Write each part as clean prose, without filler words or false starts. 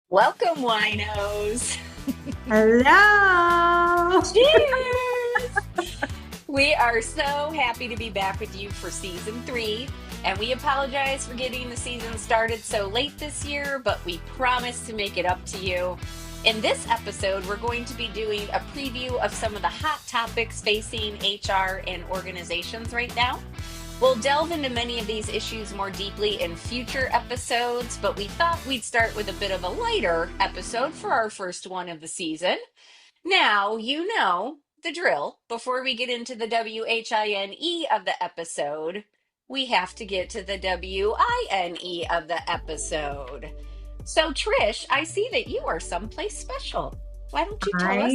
Welcome, winos. Hello. Cheers. We are so happy to be back with you for season 3. And we apologize for getting the season started so late this year, but we promise to make it up to you. In this episode, we're going to be doing a preview of some of the hot topics facing HR and organizations right now. We'll delve into many of these issues more deeply in future episodes, but we thought we'd start with a bit of a lighter episode for our first one of the season. Now, you know the drill. Before we get into the WHINE of the episode, we have to get to the WINE of the episode. So, Trish, I see that you are someplace special. Why don't you tell us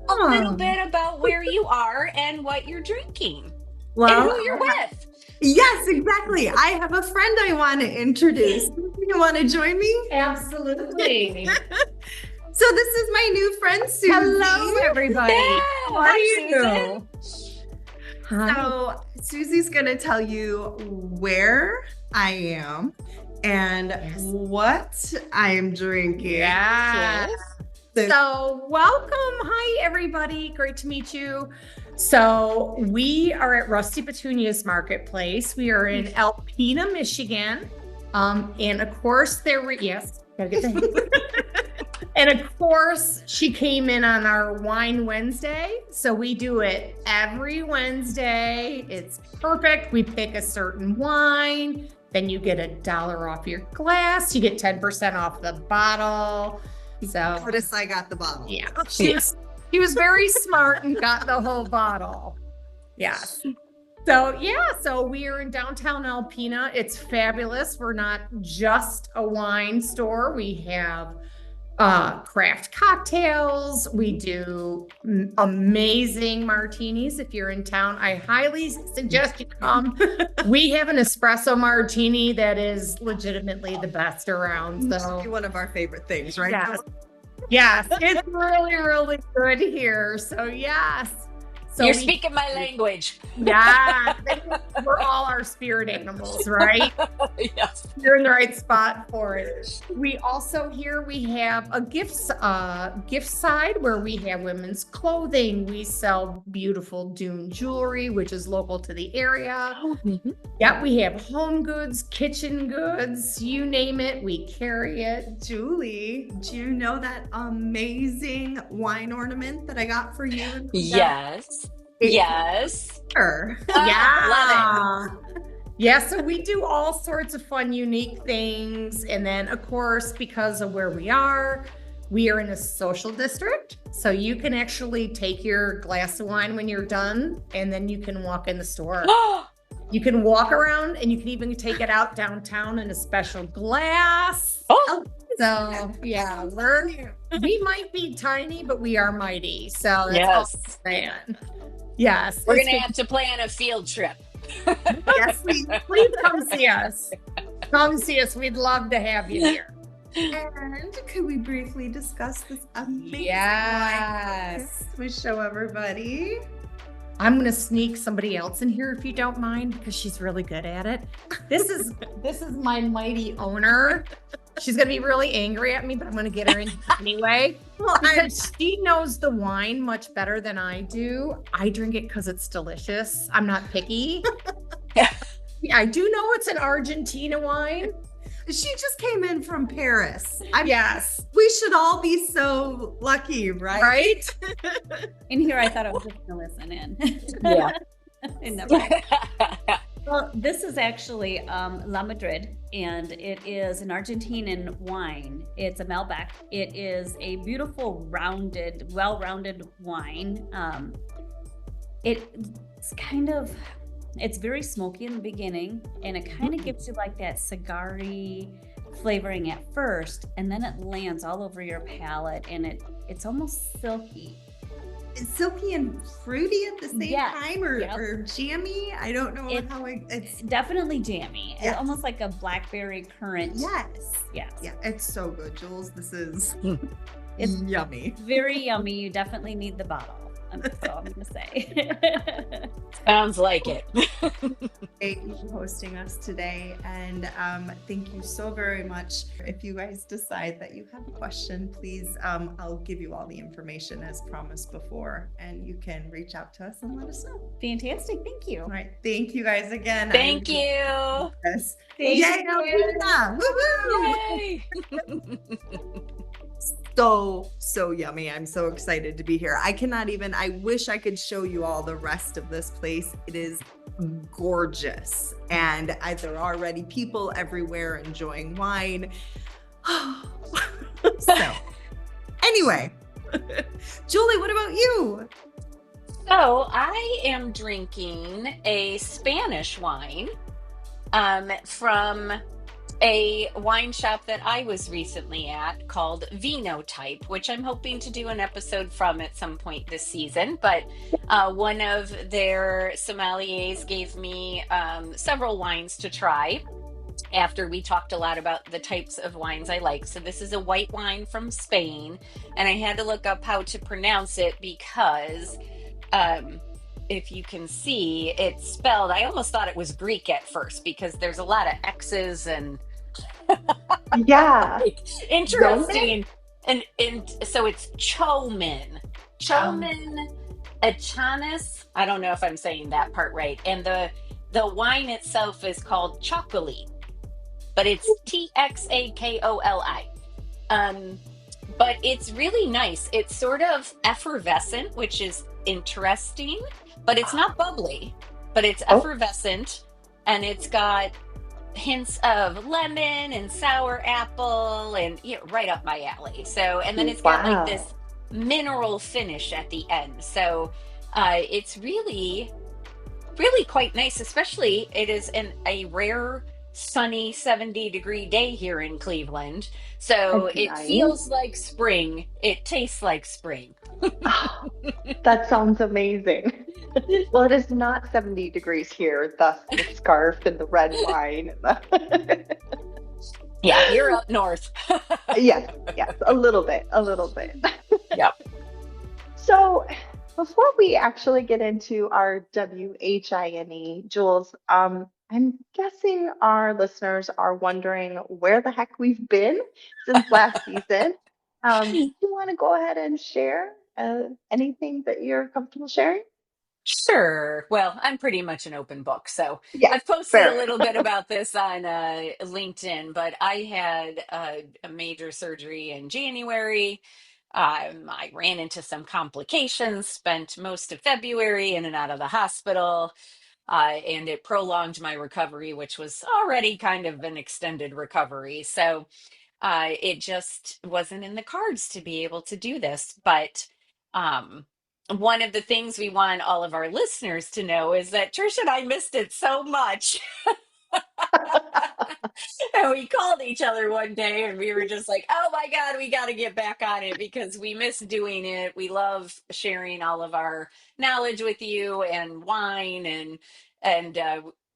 a little bit about where you are and what you're drinking? And who you're with. Yes, exactly. I have a friend I want to introduce. You want to join me? Absolutely. So this is my new friend, Susie. Hello, everybody. Yeah, How are you? So Susie's going to tell you where I am and what I'm drinking. Yeah. Yes. So welcome. Hi, everybody. Great to meet you. So we are at Rusty Petunia's Marketplace. We are in Alpena, Michigan. And of course yes, gotta get the And of course, she came in on our Wine Wednesday. So we do it every Wednesday. It's perfect. We pick a certain wine. Then you get $1 off your glass. You get 10% off the bottle. So Notice I got the bottle. yeah, she was very smart and got the whole bottle. Yes. So we are in downtown Alpena. It's fabulous. We're not just a wine store. We have craft cocktails. We do amazing martinis. If you're in town, I highly suggest you come. We have an espresso martini that is legitimately the best around. So One of our favorite things, right? yes. Yes, it's really, really good here. So yes. So You're speaking my language. yeah, we're all our spirit animals, right? Yes. You're in the right spot for it. We also we have a gift side where we have women's clothing. We sell beautiful Dune jewelry, which is local to the area. Yeah, we have home goods, kitchen goods, you name it, we carry it. Julie, do you know that amazing wine ornament that I got for you? Yes. Yes. Sure. Yeah. Love it. Yeah, so we do all sorts of fun, unique things. And then, of course, because of where we are in a social district. So you can actually take your glass of wine when you're done, and then you can walk in the store. You can walk around, and you can even take it out downtown in a special glass. So yeah, we might be tiny, but we are mighty. So that's all I'm saying. Yes. We're going to have to plan a field trip. Yes, please come see us. Come see us. We'd love to have you here. And could we briefly discuss this amazing Yes. wine? We show everybody. I'm going to sneak somebody else in here if you don't mind, because she's really good at it. This is my mighty owner. She's going to be really angry at me, but I'm going to get her in anyway. Well, because she knows the wine much better than I do. I drink it because it's delicious. I'm not picky. I do know it's an Argentina wine. She just came in from Paris. Yes. We should all be so lucky, right? Right? In here, I thought I was just going to listen in. Yeah. And never. Well, this is actually La Madrid, and it is an Argentinian wine. It's a Malbec. It is a beautiful, well-rounded wine. It's very smoky in the beginning, and it kind of gives you like that cigar-y flavoring at first, and then it lands all over your palate, and it's almost silky. It's silky and fruity at the same time, Yep. or jammy. I don't know It's definitely jammy. Yes. It's almost like a blackberry currant. Yes. Yes. Yeah, it's so good, Jules. This is It's yummy. very yummy. You definitely need the bottle. That's all I'm going to say. Sounds like it. for hosting us today. And thank you so very much. If you guys decide that you have a question, please, I'll give you all the information as promised before, and you can reach out to us and let us know. Fantastic. Thank you. All right. Thank you guys again. Thank you. Yes. Thank Yay, you. Alpina. Woohoo! Yay. So yummy. I'm so excited to be here. I wish I could show you all the rest of this place. It is gorgeous. And there are already people everywhere enjoying wine. So anyway, Julie, what about you? So I am drinking a Spanish wine from a wine shop that I was recently at called Vino Type, which I'm hoping to do an episode from at some point this season. But one of their sommeliers gave me several wines to try after we talked a lot about the types of wines I like. So this is a white wine from Spain, and I had to look up how to pronounce it because if you can see, it's spelled, I almost thought it was Greek at first because there's a lot of X's and Yeah. interesting. And so it's Chomin. Chomin Achanis. I don't know if I'm saying that part right. And the wine itself is called Chocoli, but it's Txakoli. But it's really nice. It's sort of effervescent, which is interesting, but it's not bubbly, but it's effervescent, and it's got hints of lemon and sour apple and right up my alley. So, and then it's got like this mineral finish at the end. So it's really, really quite nice, especially it is a rare sunny 70-degree day here in Cleveland. So That's it nice. feels like spring. It tastes like spring. That sounds amazing. Well, it is not 70 degrees here, thus the scarf and the red wine. Yeah, you're up north. Yes, a little bit. Yep. So before we actually get into our WHINE, Jules, I'm guessing our listeners are wondering where the heck we've been since last season. Do you want to go ahead and share anything that you're comfortable sharing? Sure. Well, I'm pretty much an open book. So Yeah, I've posted a fair. little bit about this on LinkedIn, but I had a major surgery in January. I ran into some complications, spent most of February in and out of the hospital, and it prolonged my recovery, which was already kind of an extended recovery. So it just wasn't in the cards to be able to do this. But one of the things we want all of our listeners to know is that Trish and I missed it so much. And we called each other one day and we were just like, oh my God, we got to get back on it because we miss doing it. We love sharing all of our knowledge with you and wine and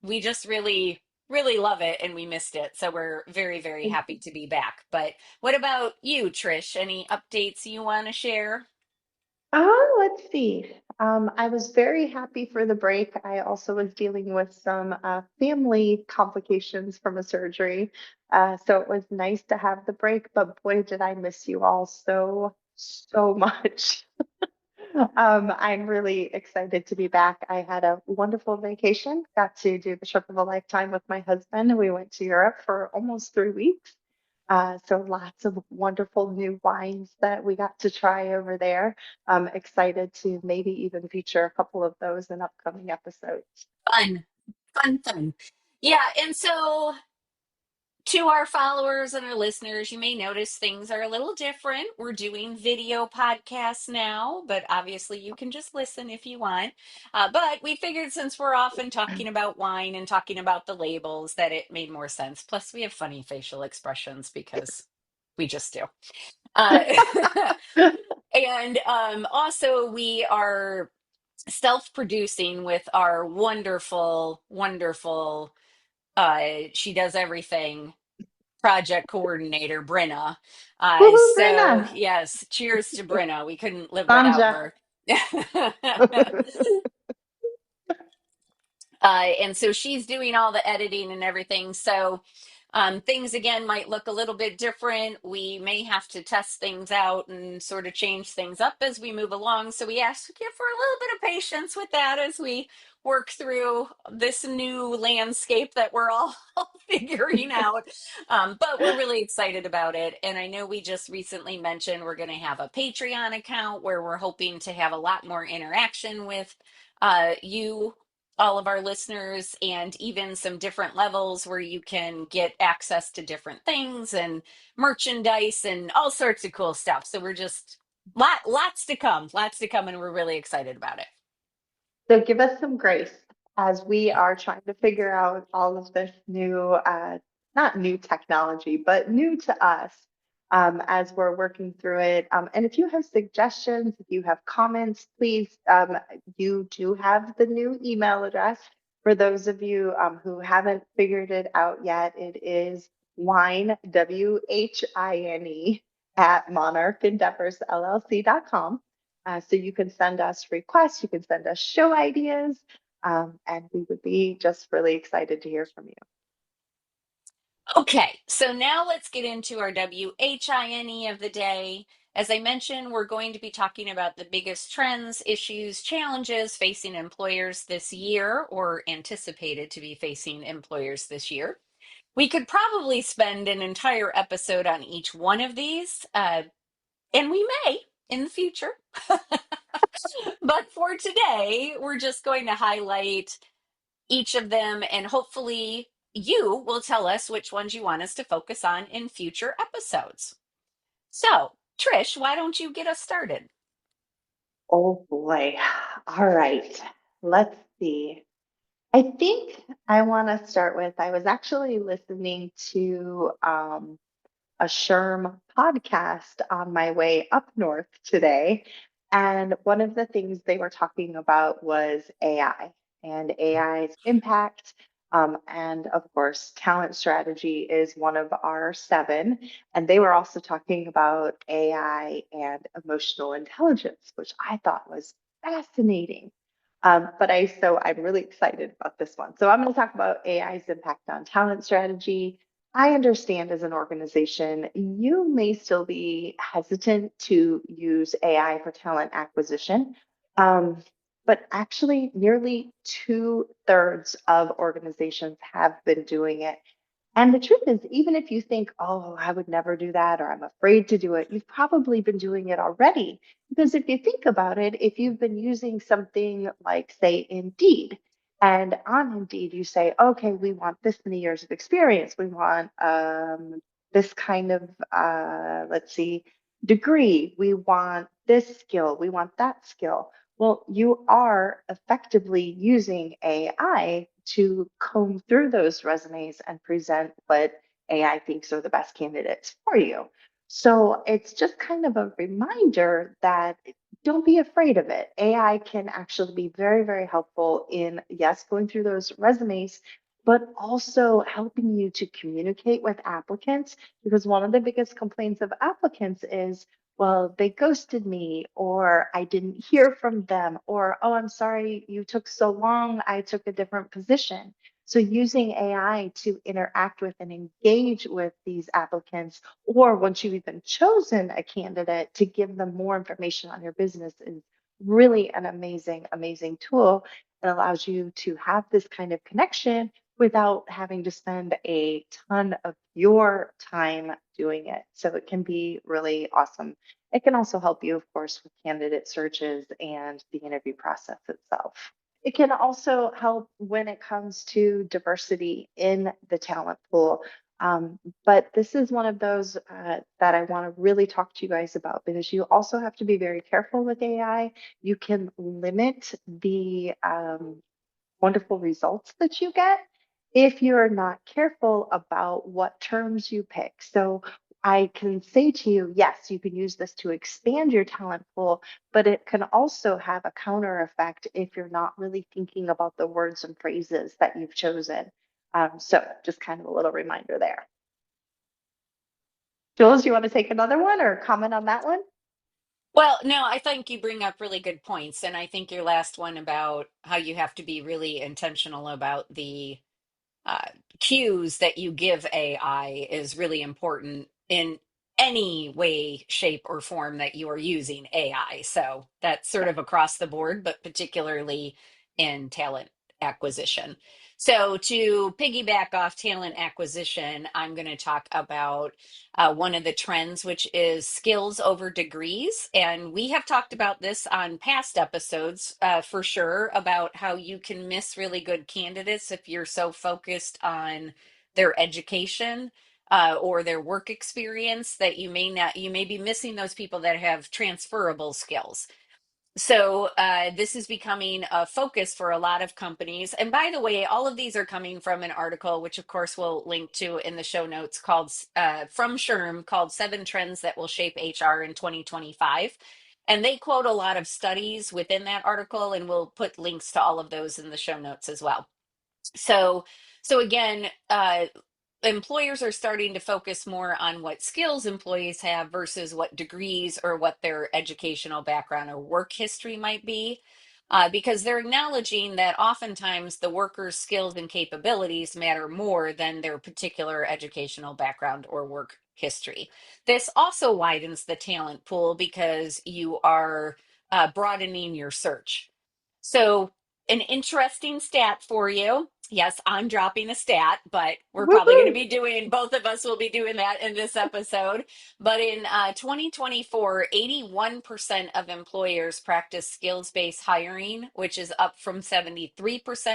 we just really, really love it and we missed it. So we're very, very happy to be back. But what about you, Trish? Any updates you want to share? Let's see. I was very happy for the break. I also was dealing with some family complications from a surgery. So it was nice to have the break, but boy, did I miss you all so much. I'm really excited to be back. I had a wonderful vacation, got to do the trip of a lifetime with my husband. We went to Europe for almost 3 weeks. So lots of wonderful new wines that we got to try over there. I'm excited to maybe even feature a couple of those in upcoming episodes. Fun, fun, fun. Yeah. And so to our followers and our listeners, you may notice things are a little different. We're doing video podcasts now, but obviously you can just listen if you want. But we figured since we're often talking about wine and talking about the labels, that it made more sense. Plus, we have funny facial expressions because we just do. Uh, and also, we are self-producing with our wonderful, wonderful, she does everything project coordinator, Brenna. Woohoo, So Brenna! yes, cheers to Brenna. We couldn't live without Sanja. her. And so she's doing all the editing and everything. So things again might look a little bit different. We may have to test things out and sort of change things up as we move along. So we ask you for a little bit of patience with that as we work through this new landscape that we're all figuring out. But we're really excited about it. And I know we just recently mentioned we're going to have a Patreon account where we're hoping to have a lot more interaction with you, all of our listeners, and even some different levels where you can get access to different things and merchandise and all sorts of cool stuff. So we're just lots to come, and we're really excited about it. So give us some grace as we are trying to figure out all of this new, not new technology, but new to us as we're working through it. And if you have suggestions, if you have comments, please, you do have the new email address. For those of you who haven't figured it out yet, it is wine, WHINE, at monarchendeavorsllc.com. So you can send us requests, you can send us show ideas, and we would be just really excited to hear from you. Okay, so now let's get into our WHINE of the day. As I mentioned, we're going to be talking about the biggest trends, issues, challenges facing employers this year, or anticipated to be facing employers this year. We could probably spend an entire episode on each one of these, and we may in the future. But for today, we're just going to highlight each of them, and hopefully you will tell us which ones you want us to focus on in future episodes. So, Trish, why don't you get us started? Oh boy. All right. Let's see. I think I want to start with I was actually listening to a SHRM podcast on my way up north today. And one of the things they were talking about was AI and AI's impact. And of course, talent strategy is one of our 7. And they were also talking about AI and emotional intelligence, which I thought was fascinating. So I'm really excited about this one. So I'm going to talk about AI's impact on talent strategy. I understand as an organization, you may still be hesitant to use AI for talent acquisition, but actually, nearly 2/3 of organizations have been doing it. And the truth is, even if you think, oh, I would never do that, or I'm afraid to do it, you've probably been doing it already. Because if you think about it, if you've been using something like, say, Indeed, and on Indeed, you say, okay, we want this many years of experience. We want this kind of, let's see, degree. We want this skill. We want that skill. Well, you are effectively using AI to comb through those resumes and present what AI thinks are the best candidates for you. So it's just kind of a reminder that don't be afraid of it. AI can actually be very, very helpful in, yes, going through those resumes, but also helping you to communicate with applicants. Because one of the biggest complaints of applicants is, well, they ghosted me, or I didn't hear from them, or, oh, I'm sorry, you took so long, I took a different position. So using AI to interact with and engage with these applicants, or once you've even chosen a candidate, to give them more information on your business is really an amazing, amazing tool. It allows you to have this kind of connection without having to spend a ton of your time doing it. So it can be really awesome. It can also help you, of course, with candidate searches and the interview process itself. It can also help when it comes to diversity in the talent pool. But this is one of those that I want to really talk to you guys about, because you also have to be very careful with AI. You can limit the wonderful results that you get if you're not careful about what terms you pick. So I can say to you, yes, you can use this to expand your talent pool, but it can also have a counter effect if you're not really thinking about the words and phrases that you've chosen. So just kind of a little reminder there. Jules, you want to take another one or comment on that one? Well, no, I think you bring up really good points. And I think your last one about how you have to be really intentional about the uh, cues that you give AI is really important in any way, shape, or form that you are using AI. So that's sort Yeah. of across the board, but particularly in talent acquisition. So to piggyback off talent acquisition, I'm going to talk about one of the trends, which is skills over degrees. And we have talked about this on past episodes for sure about how you can miss really good candidates if you're so focused on their education or their work experience that you may be missing those people that have transferable skills. So this is becoming a focus for a lot of companies. And by the way, all of these are coming from an article, which of course we'll link to in the show notes, called from SHRM, called Seven Trends That Will Shape HR in 2025. And they quote a lot of studies within that article, and we'll put links to all of those in the show notes as well. So, so again, employers are starting to focus more on what skills employees have versus what degrees or what their educational background or work history might be. Because they're acknowledging that oftentimes the worker's skills and capabilities matter more than their particular educational background or work history. This also widens the talent pool because you are broadening your search. So, an interesting stat for you. Yes, I'm dropping a stat, but we're probably going to Woohoo! be doing, both of us will be doing that in this episode. But in 2024, 81% of employers practice skills based hiring, which is up from 73%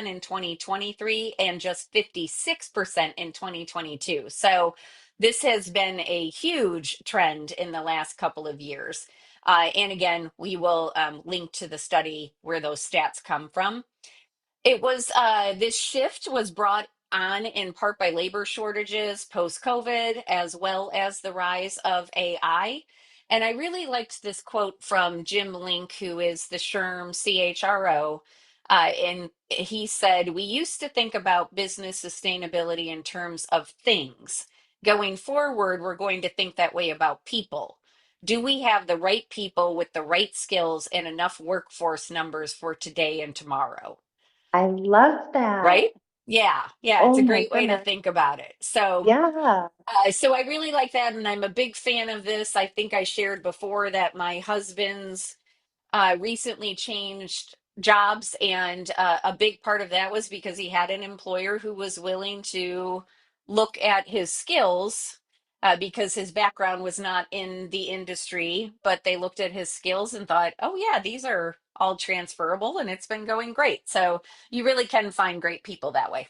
in 2023 and just 56% in 2022. So, this has been a huge trend in the last couple of years. And again, we will link to the study where those stats come from. It was this shift was brought on in part by labor shortages post COVID, as well as the rise of AI. And I really liked this quote from Jim Link, who is the SHRM CHRO. And he said, "We used to think about business sustainability in terms of things. Going forward, we're going to think that way about people. Do we have the right people with the right skills and enough workforce numbers for today and tomorrow?" I love that. Right? Yeah, yeah, it's Oh a my great way to goodness. think about it. So, Yeah. so I really like that, and I'm a big fan of this. I think I shared before that my husband's recently changed jobs, and a big part of that was because he had an employer who was willing to look at his skills because his background was not in the industry, but they looked at his skills and thought, oh, yeah, these are all transferable, and it's been going great. So you really can find great people that way.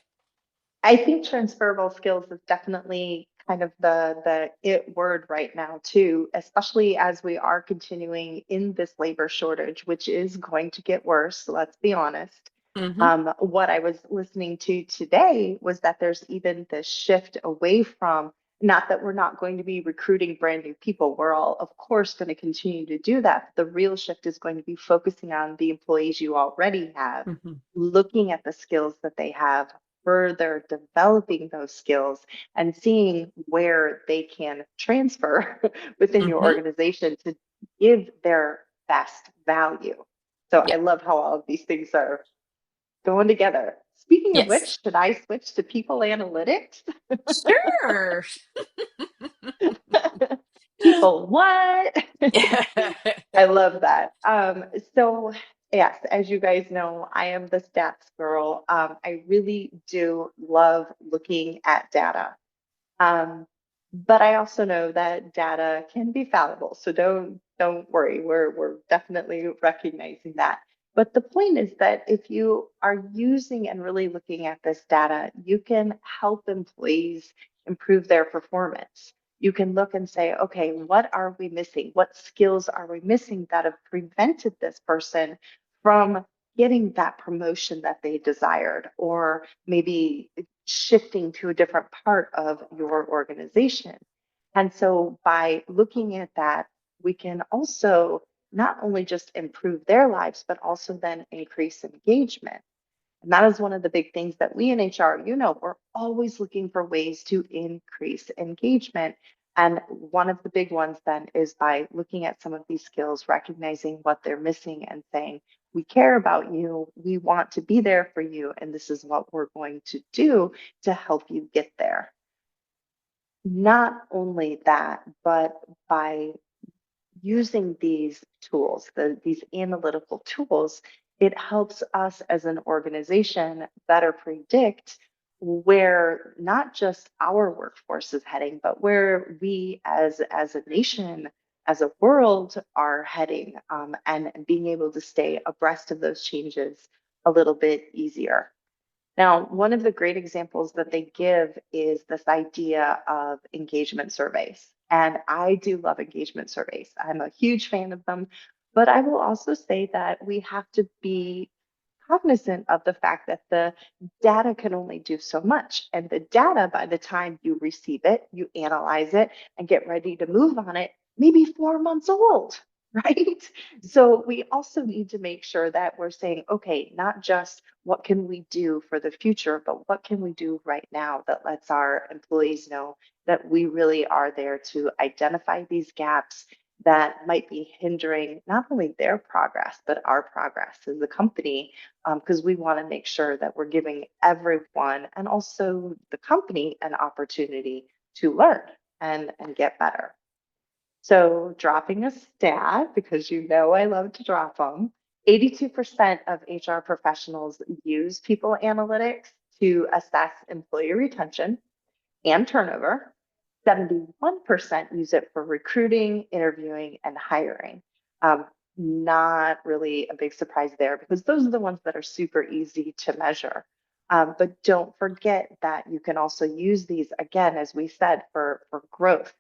I think transferable skills is definitely kind of the it word right now too, especially as we are continuing in this labor shortage, which is going to get worse. Let's be honest. Hmm. What I was listening to today was that there's even this shift away from, not that we're not going to be recruiting brand new people. We're all, of course, going to continue to do that. The real shift is going to be focusing on the employees you already have, Hmm. looking at the skills that they have, further developing those skills and seeing where they can transfer within your Hmm. organization to give their best value. So I Yeah. love how all of these things are going together. Speaking of Yes. which, should I switch to people analytics? Sure. People, what? I love that. So yes, as you guys know, I am the stats girl. I really do love looking at data. Um, but I also know that data can be fallible. So don't worry. We're definitely recognizing that. But the point is that if you are using and really looking at this data, you can help employees improve their performance. You can look and say, okay, what are we missing? What skills are we missing that have prevented this person from getting that promotion that they desired, or maybe shifting to a different part of your organization. And so by looking at that, we can also not only just improve their lives, but also then increase engagement. And that is one of the big things that we in HR, we're always looking for ways to increase engagement And one of the big ones then is by looking at some of these skills, recognizing what they're missing and saying, we care about you, we want to be there for you, and this is what we're going to do to help you get there. Not only that, but by using these tools, these analytical tools, it helps us as an organization better predict where not just our workforce is heading, but where we as a nation, as a world are heading, and being able to stay abreast of those changes a little bit easier. Now, one of the great examples that they give is this idea of engagement surveys. And I do love engagement surveys. I'm a huge fan of them. But I will also say that we have to be cognizant of the fact that the data can only do so much. And the data, by the time you receive it, you analyze it, and get ready to move on it, maybe 4 months old, right? So we also need to make sure that we're saying, okay, not just what can we do for the future, but what can we do right now that lets our employees know that we really are there to identify these gaps that might be hindering not only their progress, but our progress as a company, because we want to make sure that we're giving everyone and also the company an opportunity to learn and get better. So dropping a stat, because you know I love to drop them, 82% of HR professionals use people analytics to assess employee retention and turnover. 71% use it for recruiting, interviewing, and hiring. Um, Not really a big surprise there because those are the ones that are super easy to measure. But don't forget that you can also use these, again, as we said, for growth.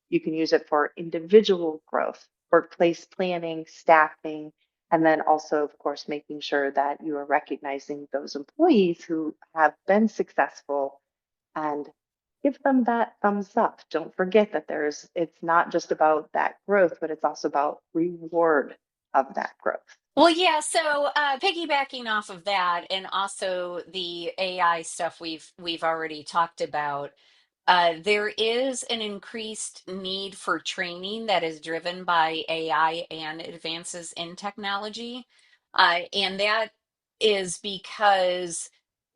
You can use it for individual growth, workplace planning, staffing, and then also, of course, making sure that you are recognizing those employees who have been successful and give them that thumbs up. Don't forget that it's not just about that growth, but it's also about reward of that growth. Well, yeah, so piggybacking off of that and also the AI stuff we've already talked about, there is an increased need for training that is driven by AI and advances in technology. And that is because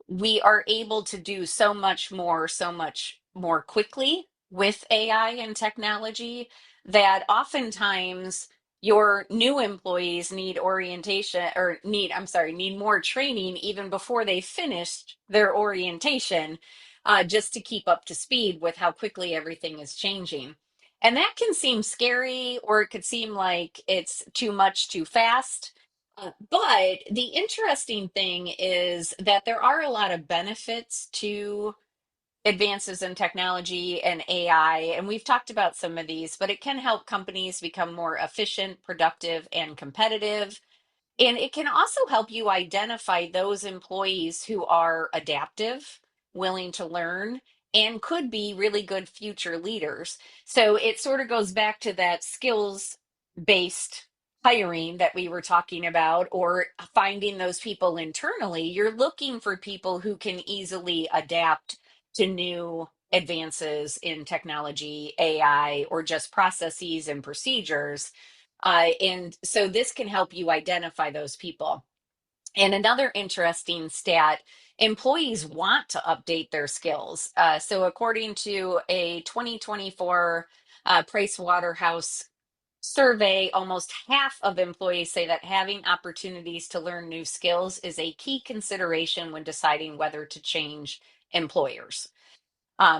we are able to do so much more quickly with AI and technology that oftentimes your new employees need orientation or need more training even before they finished their orientation, just to keep up to speed with how quickly everything is changing. And that can seem scary, or it could seem like it's too much too fast. But the interesting thing is that there are a lot of benefits to advances in technology and AI, and we've talked about some of these, but it can help companies become more efficient, productive, and competitive. And it can also help you identify those employees who are adaptive, willing to learn, and could be really good future leaders. So it sort of goes back to that skills based hiring that we were talking about, or finding those people internally. You're looking for people who can easily adapt to new advances in technology, AI, or just processes and procedures, and so this can help you identify those people. And another interesting stat, employees want to update their skills. So according to a 2024 Price Waterhouse survey, almost half of employees say that having opportunities to learn new skills is a key consideration when deciding whether to change employers.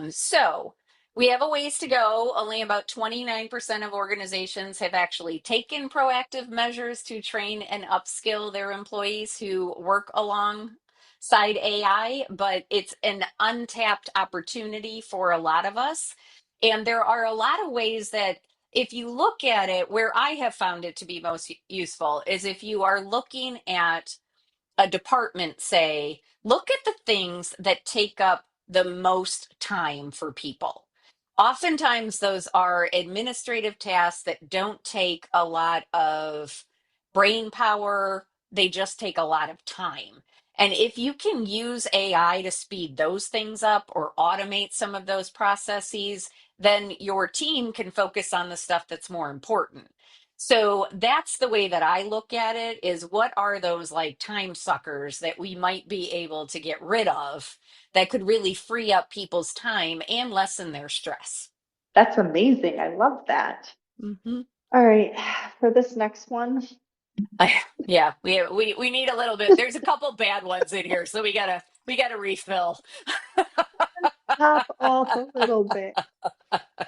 So we have a ways to go. Only about 29% of organizations have actually taken proactive measures to train and upskill their employees who work alongside AI, but it's an untapped opportunity for a lot of us. And there are a lot of ways that, if you look at it, where I have found it to be most useful is if you are looking at a department, say, look at the things that take up the most time for people. Oftentimes, those are administrative tasks that don't take a lot of brain power, they just take a lot of time. And if you can use AI to speed those things up or automate some of those processes, then your team can focus on the stuff that's more important. So that's the way that I look at it, is what are those like time suckers that we might be able to get rid of that could really free up people's time and lessen their stress. That's amazing. I love that. Hmm. All right, for this next one, Yeah, we need a little bit. There's a couple bad ones in here, so we gotta refill. top off a little bit.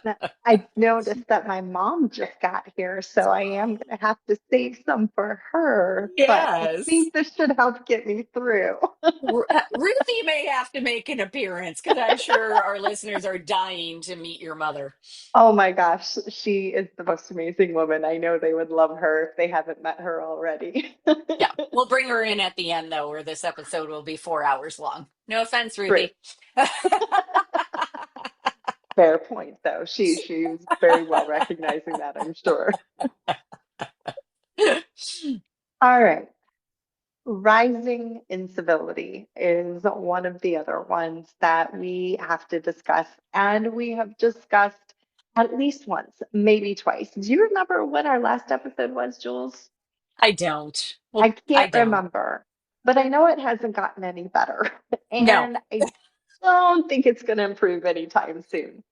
Now, I noticed that my mom just got here, so I am going to have to save some for her, but I Yes. think this should help get me through. Ruthie may have to make an appearance because I'm sure our listeners are dying to meet your mother. Oh my gosh, she is the most amazing woman. I know they would love her if they haven't met her already. Yeah, we'll bring her in at the end though, where this episode will be 4 hours long. No offense, True. Ruthie. Fair point, though. She's very well recognizing that, I'm sure. All right. Rising incivility is one of the other ones that we have to discuss, and we have discussed at least once, maybe twice. Do you remember what our last episode was, Jules? I don't. I Well, I can't don't. remember, but I know it hasn't gotten any better, No. and I don't think it's going to improve anytime soon.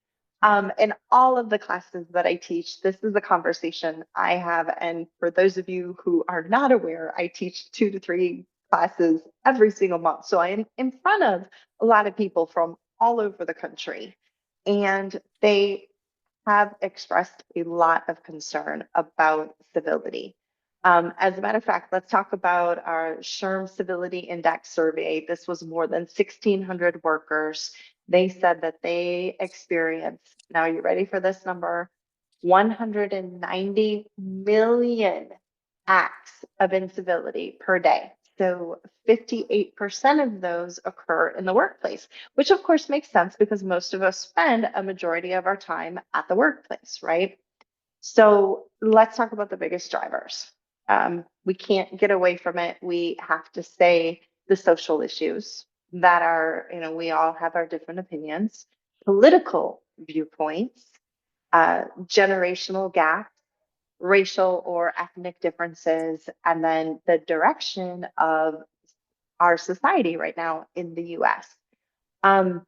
In all of the classes that I teach, this is a conversation I have. And for those of you who are not aware, I teach 2 to 3 classes every single month. So I am in front of a lot of people from all over the country. And they have expressed a lot of concern about civility. As a matter of fact, let's talk about our SHRM Civility Index survey. This was more than 1,600 workers. They said that they experienced, now you ready for this number? 190 million acts of incivility per day. So 58% of those occur in the workplace, which of course makes sense because most of us spend a majority of our time at the workplace, right? So let's talk about the biggest drivers. We can't get away from it. We have to say the social issues that are, we all have our different opinions, political viewpoints, generational gaps, racial or ethnic differences, and then the direction of our society right now in the US. Um,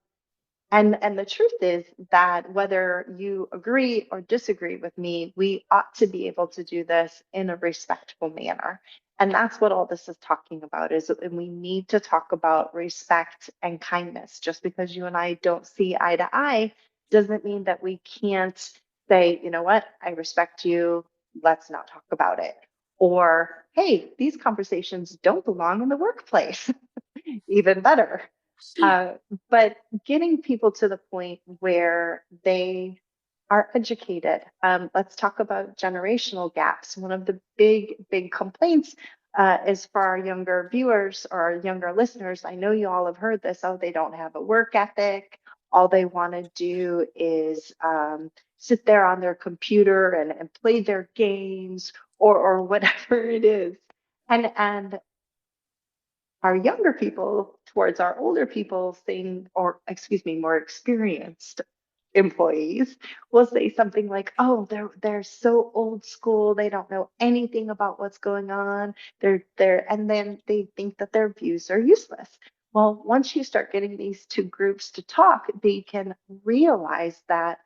and the truth is that whether you agree or disagree with me, we ought to be able to do this in a respectful manner. And that's what all this is talking about is that we need to talk about respect and kindness. Just because you and I don't see eye to eye doesn't mean that we can't say, you know what, I respect you, let's not talk about it. Or, hey, these conversations don't belong in the workplace. Even better. Uh, but getting people to the point where they are educated. Let's talk about generational gaps. One of the big complaints is for our younger viewers or our younger listeners. I know you all have heard this. Oh, they don't have a work ethic. All they want to do is sit there on their computer and play their games or whatever it is. And our younger people towards our older people saying, or excuse me, more experienced employees will say something like, "Oh, they're so old school. They don't know anything about what's going on. And then they think that their views are useless." Well, once you start getting these two groups to talk, they can realize that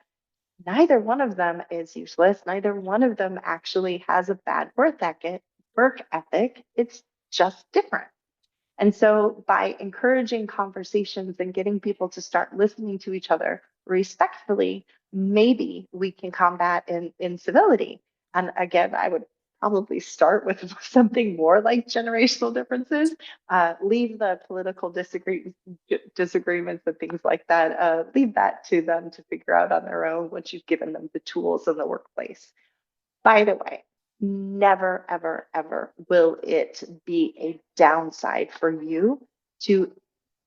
neither one of them is useless. Neither one of them actually has a bad work ethic. Work ethic. It's just different. And so, by encouraging conversations and getting people to start listening to each other respectfully, maybe we can combat incivility. And again, I would probably start with something more like generational differences. Leave the political disagreements and things like that. Leave that to them to figure out on their own once you've given them the tools in the workplace. By the way, never, ever, ever will it be a downside for you to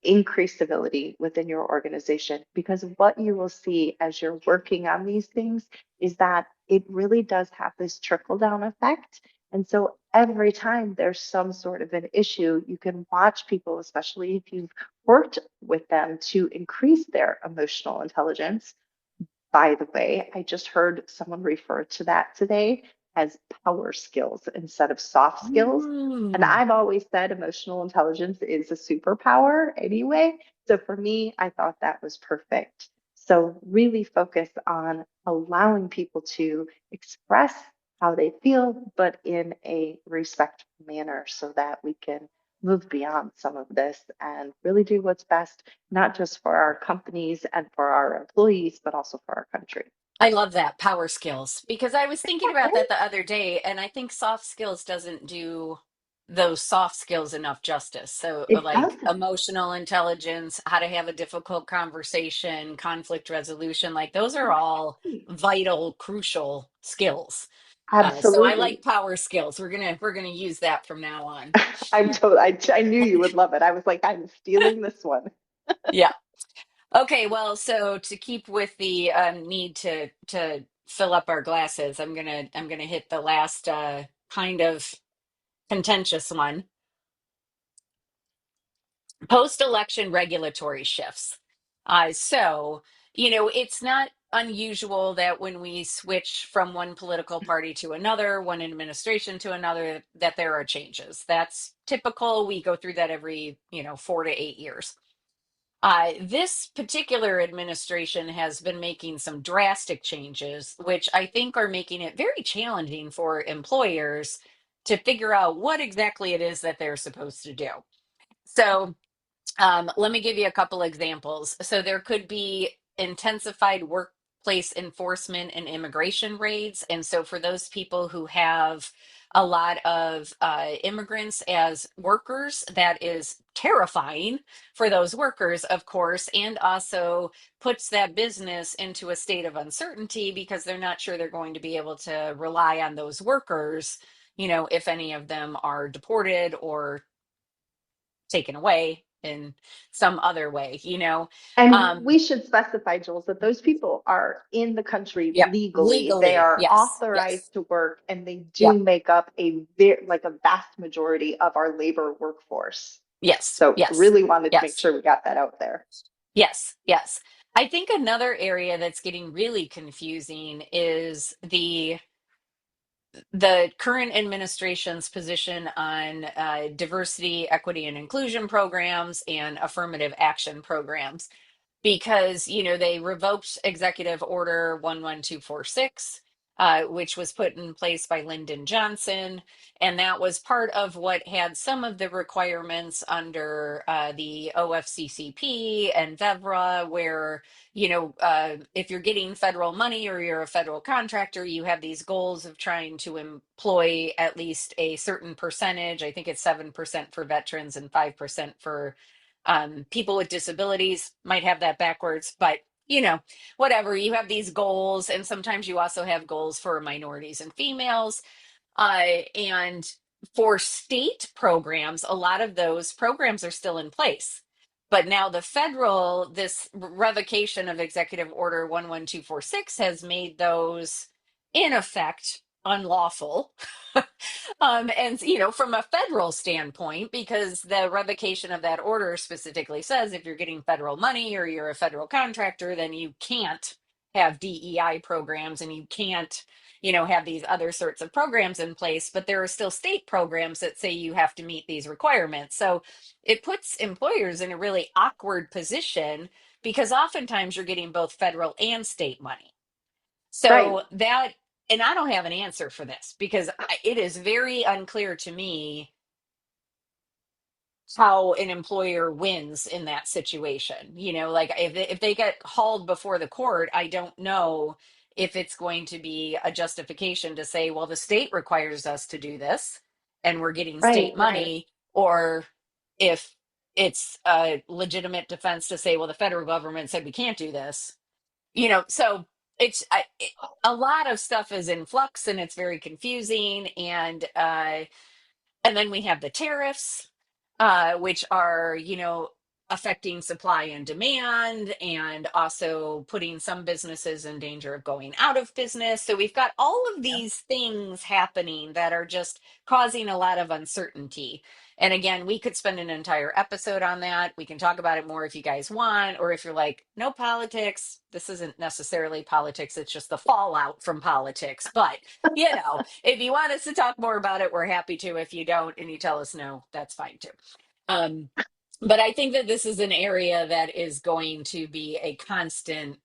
increase civility within your organization, because what you will see as you're working on these things is that it really does have this trickle down effect. And so every time there's some sort of an issue, you can watch people, especially if you've worked with them, to increase their emotional intelligence. By the way, I just heard someone refer to that today as power skills instead of soft skills. And Mm. I've always said emotional intelligence is a superpower anyway. So for me, I thought that was perfect. So really focus on allowing people to express how they feel, but in a respectful manner so that we can move beyond some of this and really do what's best not just for our companies and for our employees, but also for our country. I love that power skills because I was thinking about Right? that the other day, and I think soft skills doesn't do those soft skills enough justice. So, It like doesn't. emotional intelligence, how to have a difficult conversation, conflict resolution, like those are all vital, crucial skills. So I like Absolutely. power skills. We're gonna use that from now on. I knew you would love it. I was like, I'm stealing this one. Yeah. Okay, well, so to keep with the need to fill up our glasses, I'm gonna hit the last kind of contentious one. Post-election regulatory shifts. So, it's not unusual that when we switch from one political party to another, one administration to another, that there are changes. That's typical. We go through that every, 4 to 8 years. This particular administration has been making some drastic changes, which I think are making it very challenging for employers to figure out what exactly it is that they're supposed to do. So, let me give you a couple examples. So there could be intensified workplace enforcement and immigration raids. And so for those people who have a lot of immigrants as workers, that is terrifying for those workers, of course, and also puts that business into a state of uncertainty because they're not sure they're going to be able to rely on those workers, if any of them are deported or taken away in some other way. And Um, we should specify, Jules, that those people are in the country yep, legally. They legally, are yes, yes, authorized to work, and they yep, do make up a vast majority of our labor workforce. yes, So yes, really wanted to make yes, sure we got that out there. yes, yes. I think another area that's getting really confusing is the current administration's position on diversity, equity, and inclusion programs and affirmative action programs. Because they revoked Executive Order 11246, which was put in place by Lyndon Johnson, and that was part of what had some of the requirements under the OFCCP and VEVRA, where if you're getting federal money or you're a federal contractor, you have these goals of trying to employ at least a certain percentage. I think it's 7% for veterans and 5% for people with disabilities. Might have that backwards, but whatever. You have these goals, and sometimes you also have goals for minorities and females. And for state programs, a lot of those programs are still in place. But now this revocation of Executive Order 11246 has made those in effect unlawful. And from a federal standpoint, because the revocation of that order specifically says if you're getting federal money or you're a federal contractor, then you can't have DEI programs and you can't have these other sorts of programs in place, but there are still state programs that say you have to meet these requirements. So it puts employers in a really awkward position because oftentimes you're getting both federal and state money. Right. So and I don't have an answer for this because it is very unclear to me how an employer wins in that situation. Like if they get hauled before the court, I don't know if it's going to be a justification to say, well, the state requires us to do this and we're getting state Right. money, or if it's a legitimate defense to say, well, the federal government said we can't do this. So a lot of stuff is in flux and it's very confusing. And then we have the tariffs, which are, affecting supply and demand, and also putting some businesses in danger of going out of business. So we've got all of these things happening that are just causing a lot of uncertainty. And again, we could spend an entire episode on that. We can talk about it more if you guys want, or if you're like, no politics, this isn't necessarily politics, it's just the fallout from politics. But, if you want us to talk more about it, we're happy to. If you don't and you tell us no, that's fine too. Um, but I think that this is an area that is going to be a constant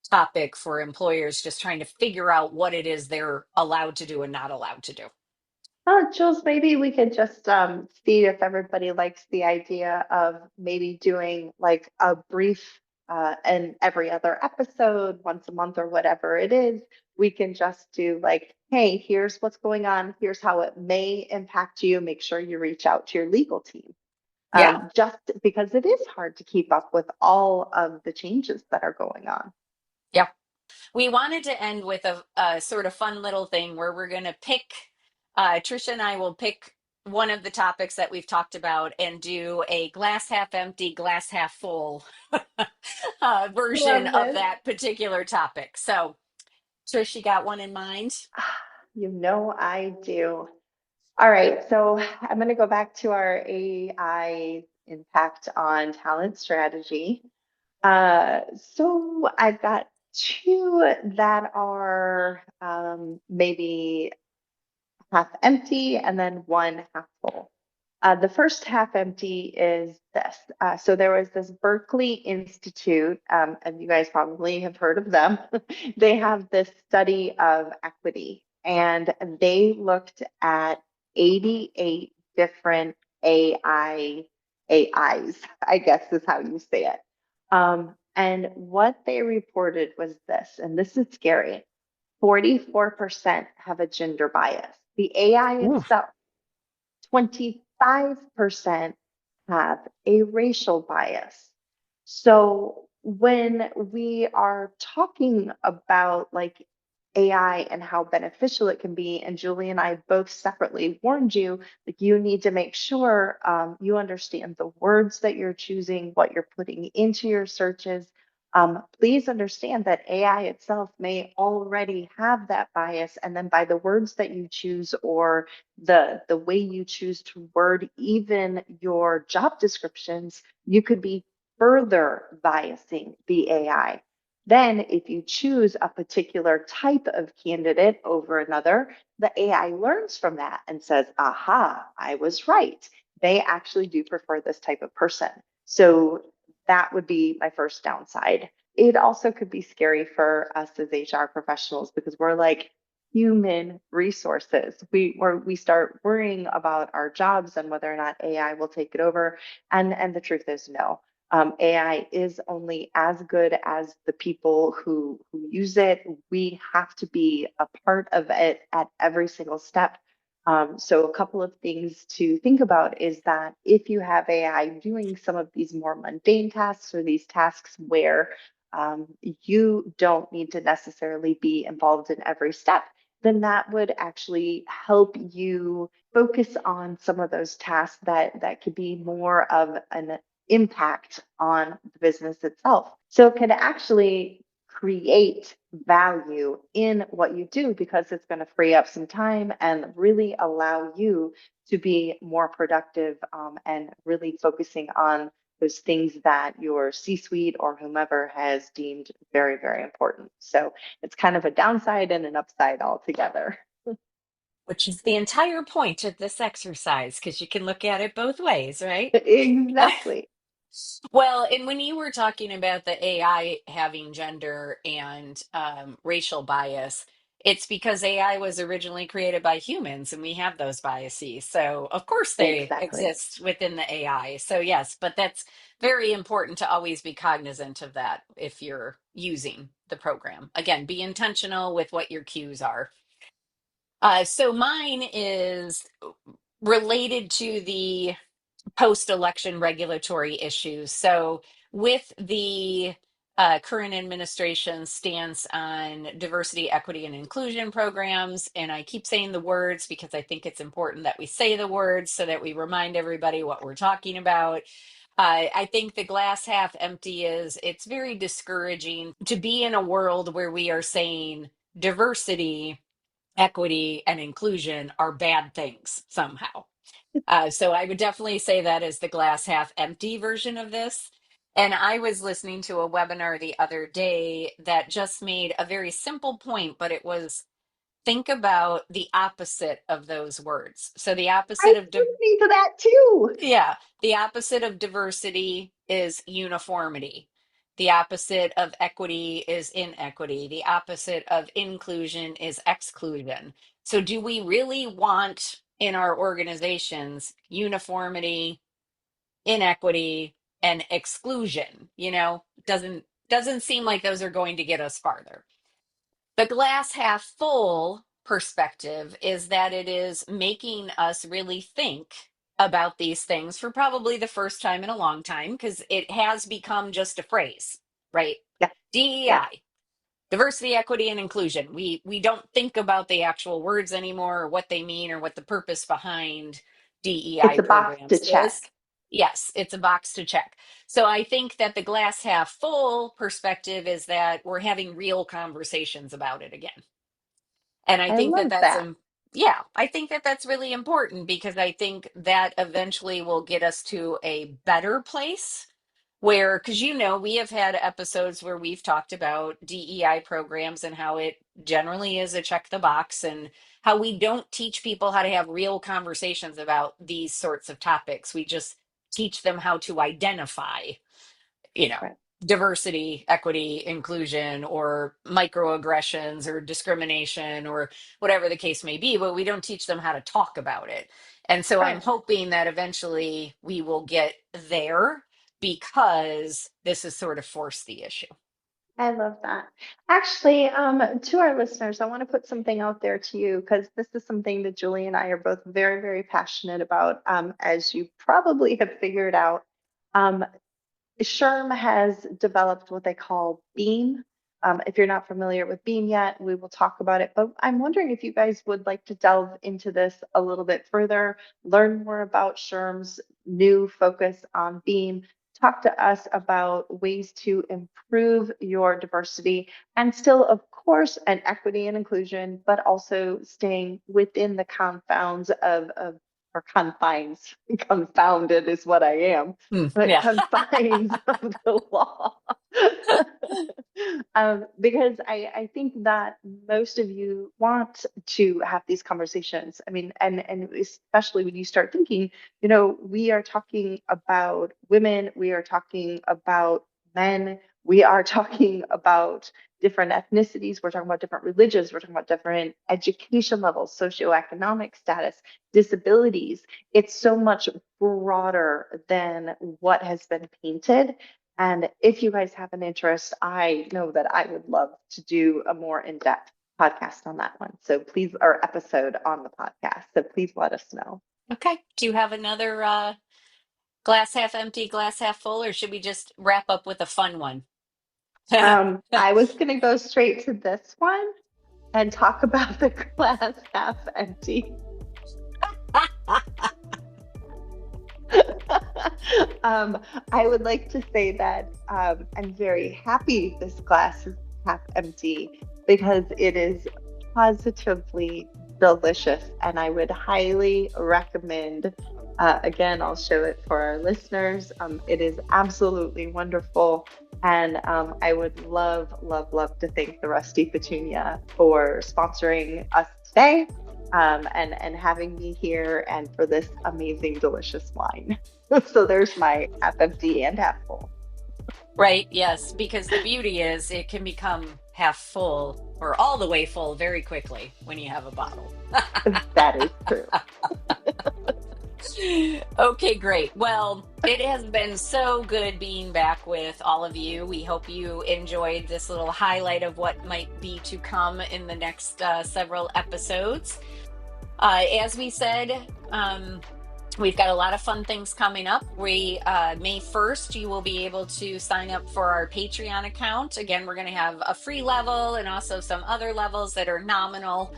topic for employers, just trying to figure out what it is they're allowed to do and not allowed to do. Jules, maybe we could just see if everybody likes the idea of maybe doing like a brief and every other episode, once a month or whatever it is. We can just do like, hey, here's what's going on. Here's how it may impact you. Make sure you reach out to your legal team. Yeah. Just because it is hard to keep up with all of the changes that are going on. Yeah. We wanted to end with a sort of fun little thing where we're going to pick, Trisha and I will pick one of the topics that we've talked about and do a glass half empty, glass half full version Love of this. that particular topic. So, Trish, you got one in mind? You know I do. All right, so I'm going to go back to our AI impact on talent strategy. So I've got two that are maybe half empty and then one half full. The first half empty is this. So there was this Berkeley Institute, and you guys probably have heard of them. They have this study of equity, and they looked at 88 different AIs, I guess is how you say it. And what they reported was this, and this is scary. 44% have a gender bias. The AI Ooh. itself, 25% have a racial bias. So when we are talking about like AI and how beneficial it can be, and Julie and I both separately warned you, like you need to make sure you understand the words that you're choosing, what you're putting into your searches. Please understand that AI itself may already have that bias, and then by the words that you choose or the way you choose to word even your job descriptions, you could be further biasing the AI. Then, if you choose a particular type of candidate over another, the AI learns from that and says, aha, I was right. They actually do prefer this type of person. So that would be my first downside. It also could be scary for us as HR professionals because we're like human resources. We start worrying about our jobs and whether or not AI will take it over. And the truth is no. AI is only as good as the people who use it. We have to be a part of it at every single step. So a couple of things to think about is that if you have AI doing some of these more mundane tasks or these tasks where you don't need to necessarily be involved in every step, then that would actually help you focus on some of those tasks that could be more of an impact on the business itself. So it can actually create value in what you do because it's going to free up some time and really allow you to be more productive and really focusing on those things that your C-suite or whomever has deemed very, very important. So it's kind of a downside and an upside altogether. Which is the entire point of this exercise, because you can look at it both ways, right? Exactly. Well, and when you were talking about the AI having gender and racial bias, it's because AI was originally created by humans and we have those biases. So, of course, they Exactly. exist within the AI. So, yes, but that's very important to always be cognizant of that if you're using the program. Again, be intentional with what your cues are. So, mine is related to the post-election regulatory issues. So, with the current administration's stance on diversity, equity, and inclusion programs, and I keep saying the words because I think it's important that we say the words so that we remind everybody what we're talking about. I think the glass half empty is it's very discouraging to be in a world where we are saying diversity, equity, and inclusion are bad things somehow. So I would definitely say that is the glass half empty version of this. And I was listening to a webinar the other day that just made a very simple point, but it was think about the opposite of those words. So the I opposite was of listening to that too. yeah, the opposite of diversity is uniformity. The opposite of equity is inequity. The opposite of inclusion is exclusion. So, do we really want in our organizations uniformity, inequity, and exclusion? Doesn't seem like those are going to get us farther. The glass half full perspective is that it is making us really think about these things for probably the first time in a long time because it has become just a phrase, right? Yeah, yeah. DEI, diversity, equity, and inclusion. We don't think about the actual words anymore or what they mean or what the purpose behind It's DEI a box to programs is. check. Yes, it's a box to check. So I think that the glass half full perspective is that we're having real conversations about it again. And I I think that love that's that. yeah, I think that that's really important because I think that eventually will get us to a better place where, because we have had episodes where we've talked about DEI programs and how it generally is a check the box and how we don't teach people how to have real conversations about these sorts of topics. We just teach them how to identify you know, Right. diversity, equity, inclusion, or microaggressions or discrimination or whatever the case may be, but we don't teach them how to talk about it. And so I'm Right. hoping that eventually we will get there because this has sort of forced the issue. I love that. Actually, to our listeners, I want to put something out there to you because this is something that Julie and I are both very, very passionate about. As you probably have figured out, um, SHRM has developed what they call BEAM. If you're not familiar with BEAM yet, we will talk about it. But I'm wondering if you guys would like to delve into this a little bit further, learn more about SHRM's new focus on BEAM, talk to us about ways to improve your diversity and still, of course, an equity and inclusion, but also staying within the confounds of or confines, confounded is what I am, but Yeah. confines of the law. Because I think that most of you want to have these conversations. I mean, and especially when you start thinking, we are talking about women, we are talking about men, we are talking about different ethnicities, we're talking about different religions, we're talking about different education levels, socioeconomic status, disabilities. It's so much broader than what has been painted. And if you guys have an interest, I know that I would love to do a more in-depth podcast on that one. So please, or episode on the podcast. So please let us know. Okay. Do you have another glass half empty, glass half full, or should we just wrap up with a fun one? I was going to go straight to this one and talk about the glass half empty. I would like to say that I'm very happy this glass is half empty because it is positively delicious, and I would highly recommend. Again, I'll show it for our listeners. It is absolutely wonderful, and I would love, love, love to thank the Rusty Petunia for sponsoring us today. And having me here and for this amazing, delicious wine. So there's my half empty and half full. Right, yes, because the beauty is it can become half full or all the way full very quickly when you have a bottle. That is true. Okay, great. Well, it has been so good being back with all of you. We hope you enjoyed this little highlight of what might be to come in the next several episodes. As we said, We've got a lot of fun things coming up. May 1st, you will be able to sign up for our Patreon account. Again, we're going to have a free level and also some other levels that are nominal,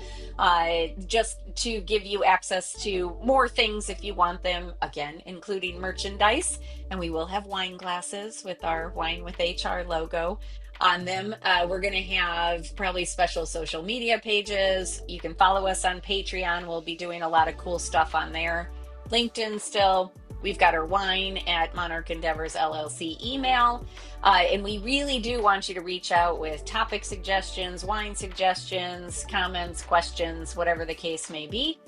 just to give you access to more things if you want them, again, including merchandise. And we will have wine glasses with our Wine with HR logo on them. We're going to have probably special social media pages. You can follow us on Patreon. We'll be doing a lot of cool stuff on there. LinkedIn still. We've got our wine at Monarch Endeavors LLC email. And we really do want you to reach out with topic suggestions, wine suggestions, comments, questions, whatever the case may be.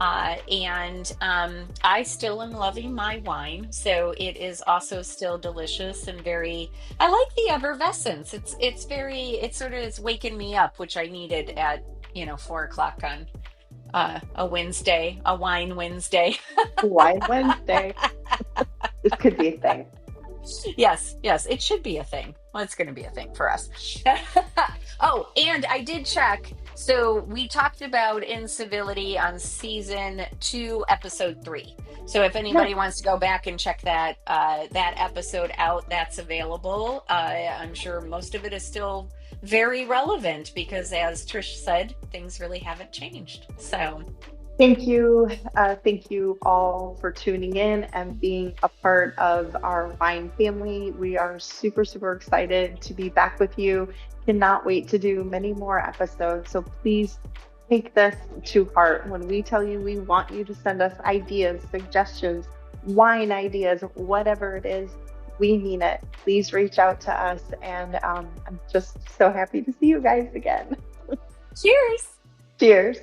And I still am loving my wine. So it is also still delicious and I like the effervescence. It sort of is waking me up, which I needed at, 4:00 on a Wednesday, a wine Wednesday. Wine Wednesday. This could be a thing. Yes, it should be a thing. Well, it's going to be a thing for us. Oh, and I did check. So we talked about incivility on season 2, episode 3. So if anybody wants to go back and check that episode out, that's available. I'm sure most of it is still very relevant because, as Trish said, things really haven't changed. So thank you. Thank you all for tuning in and being a part of our wine family. We are super, super excited to be back with you. Cannot wait to do many more episodes. So please take this to heart. When we tell you we want you to send us ideas, suggestions, wine ideas, whatever it is, we mean it. Please reach out to us. And I'm just so happy to see you guys again. Cheers. Cheers.